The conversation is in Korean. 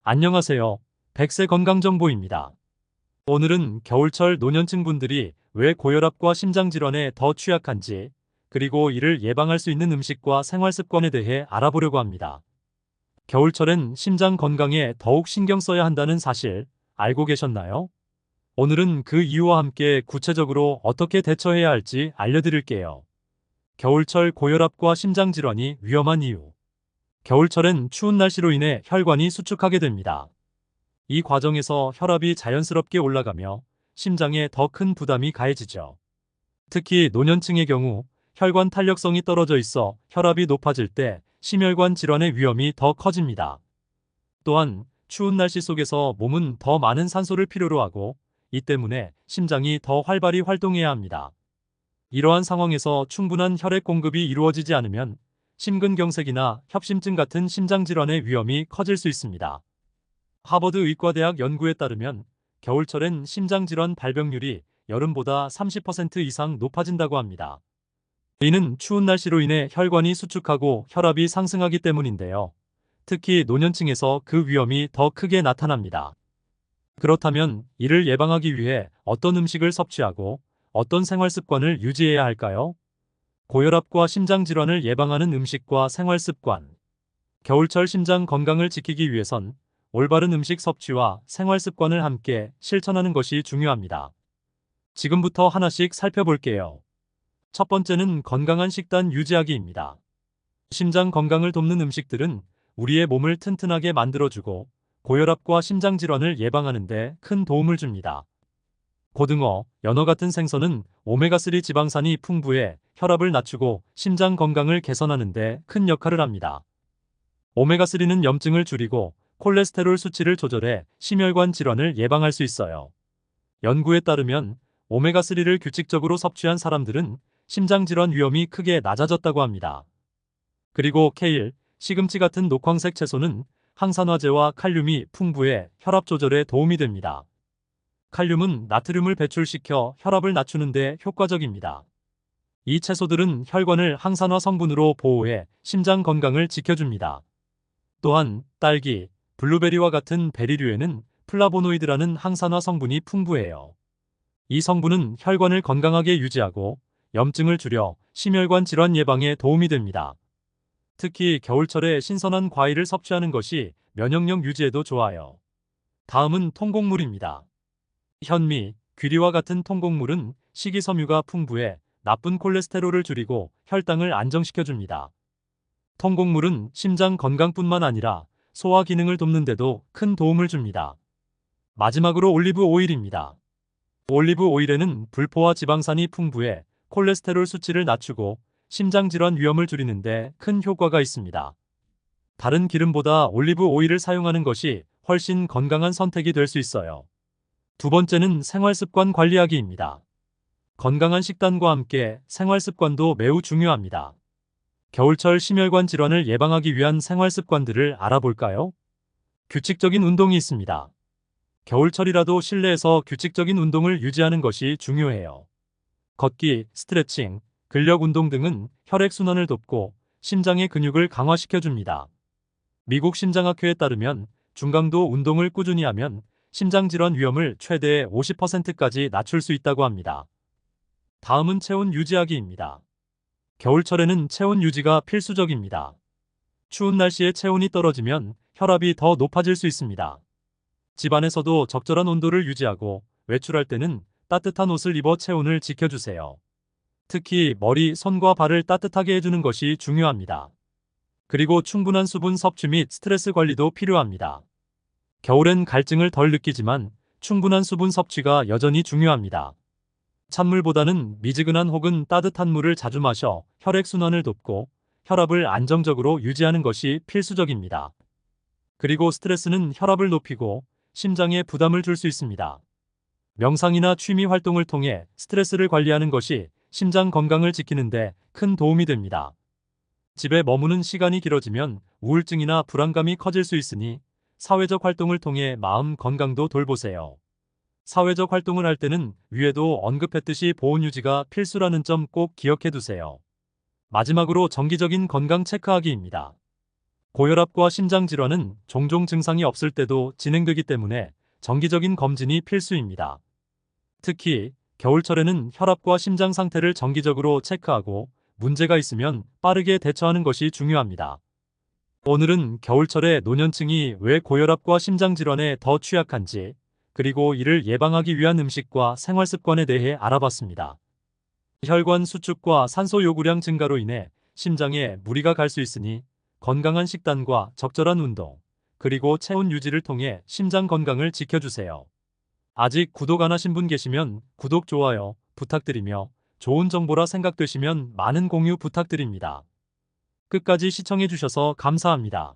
안녕하세요. 백세 건강정보입니다. 오늘은 겨울철 노년층 분들이 왜 고혈압과 심장질환에 더 취약한지, 그리고 이를 예방할 수 있는 음식과 생활 습관에 대해 알아보려고 합니다. 겨울철엔 심장 건강에 더욱 신경 써야 한다는 사실 알고 계셨나요? 오늘은 그 이유와 함께 구체적으로 어떻게 대처해야 할지 알려드릴게요. 겨울철 고혈압과 심장질환이 위험한 이유. 겨울철엔 추운 날씨로 인해 혈관이 수축하게 됩니다. 이 과정에서 혈압이 자연스럽게 올라가며 심장에 더 큰 부담이 가해지죠. 특히 노년층의 경우 혈관 탄력성이 떨어져 있어 혈압이 높아질 때 심혈관 질환의 위험이 더 커집니다. 또한 추운 날씨 속에서 몸은 더 많은 산소를 필요로 하고, 이 때문에 심장이 더 활발히 활동해야 합니다. 이러한 상황에서 충분한 혈액 공급이 이루어지지 않으면 심근경색이나 협심증 같은 심장질환의 위험이 커질 수 있습니다. 하버드 의과대학 연구에 따르면 겨울철엔 심장질환 발병률이 여름보다 30% 이상 높아진다고 합니다. 이는 추운 날씨로 인해 혈관이 수축하고 혈압이 상승하기 때문인데요. 특히 노년층에서 그 위험이 더 크게 나타납니다. 그렇다면 이를 예방하기 위해 어떤 음식을 섭취하고 어떤 생활 습관을 유지해야 할까요? 고혈압과 심장질환을 예방하는 음식과 생활 습관. 겨울철 심장 건강을 지키기 위해선 올바른 음식 섭취와 생활 습관을 함께 실천하는 것이 중요합니다. 지금부터 하나씩 살펴볼게요. 첫 번째는 건강한 식단 유지하기입니다. 심장 건강을 돕는 음식들은 우리의 몸을 튼튼하게 만들어주고 고혈압과 심장질환을 예방하는 데 큰 도움을 줍니다. 고등어, 연어 같은 생선은 오메가3 지방산이 풍부해 혈압을 낮추고 심장 건강을 개선하는 데 큰 역할을 합니다. 오메가3는 염증을 줄이고 콜레스테롤 수치를 조절해 심혈관 질환을 예방할 수 있어요. 연구에 따르면 오메가3를 규칙적으로 섭취한 사람들은 심장질환 위험이 크게 낮아졌다고 합니다. 그리고 케일, 시금치 같은 녹황색 채소는 항산화제와 칼륨이 풍부해 혈압 조절에 도움이 됩니다. 칼륨은 나트륨을 배출시켜 혈압을 낮추는 데 효과적입니다. 이 채소들은 혈관을 항산화 성분으로 보호해 심장 건강을 지켜줍니다. 또한 딸기, 블루베리와 같은 베리류에는 플라보노이드라는 항산화 성분이 풍부해요. 이 성분은 혈관을 건강하게 유지하고 염증을 줄여 심혈관 질환 예방에 도움이 됩니다. 특히 겨울철에 신선한 과일을 섭취하는 것이 면역력 유지에도 좋아요. 다음은 통곡물입니다. 현미, 귀리와 같은 통곡물은 식이섬유가 풍부해 나쁜 콜레스테롤을 줄이고 혈당을 안정시켜줍니다. 통곡물은 심장 건강뿐만 아니라 소화 기능을 돕는 데도 큰 도움을 줍니다. 마지막으로 올리브 오일입니다. 올리브 오일에는 불포화 지방산이 풍부해 콜레스테롤 수치를 낮추고 심장질환 위험을 줄이는 데 큰 효과가 있습니다. 다른 기름보다 올리브 오일을 사용하는 것이 훨씬 건강한 선택이 될 수 있어요. 두 번째는 생활습관 관리하기입니다. 건강한 식단과 함께 생활습관도 매우 중요합니다. 겨울철 심혈관 질환을 예방하기 위한 생활습관들을 알아볼까요? 규칙적인 운동이 있습니다. 겨울철이라도 실내에서 규칙적인 운동을 유지하는 것이 중요해요. 걷기, 스트레칭, 근력 운동 등은 혈액순환을 돕고 심장의 근육을 강화시켜줍니다. 미국 심장학회에 따르면 중강도 운동을 꾸준히 하면 심장질환 위험을 최대 50%까지 낮출 수 있다고 합니다. 다음은 체온 유지하기입니다. 겨울철에는 체온 유지가 필수적입니다. 추운 날씨에 체온이 떨어지면 혈압이 더 높아질 수 있습니다. 집안에서도 적절한 온도를 유지하고 외출할 때는 따뜻한 옷을 입어 체온을 지켜주세요. 특히 머리, 손과 발을 따뜻하게 해주는 것이 중요합니다. 그리고 충분한 수분 섭취 및 스트레스 관리도 필요합니다. 겨울엔 갈증을 덜 느끼지만 충분한 수분 섭취가 여전히 중요합니다. 찬물보다는 미지근한 혹은 따뜻한 물을 자주 마셔 혈액순환을 돕고 혈압을 안정적으로 유지하는 것이 필수적입니다. 그리고 스트레스는 혈압을 높이고 심장에 부담을 줄 수 있습니다. 명상이나 취미 활동을 통해 스트레스를 관리하는 것이 심장 건강을 지키는 데 큰 도움이 됩니다. 집에 머무는 시간이 길어지면 우울증이나 불안감이 커질 수 있으니 사회적 활동을 통해 마음 건강도 돌보세요. 사회적 활동을 할 때는 위에도 언급했듯이 보온 유지가 필수라는 점 꼭 기억해 두세요. 마지막으로 정기적인 건강 체크하기입니다. 고혈압과 심장질환은 종종 증상이 없을 때도 진행되기 때문에 정기적인 검진이 필수입니다. 특히 겨울철에는 혈압과 심장 상태를 정기적으로 체크하고 문제가 있으면 빠르게 대처하는 것이 중요합니다. 오늘은 겨울철에 노년층이 왜 고혈압과 심장질환에 더 취약한지, 그리고 이를 예방하기 위한 음식과 생활 습관에 대해 알아봤습니다. 혈관 수축과 산소 요구량 증가로 인해 심장에 무리가 갈 수 있으니 건강한 식단과 적절한 운동, 그리고 체온 유지를 통해 심장 건강을 지켜주세요. 아직 구독 안 하신 분 계시면 구독, 좋아요 부탁드리며 좋은 정보라 생각되시면 많은 공유 부탁드립니다. 끝까지 시청해주셔서 감사합니다.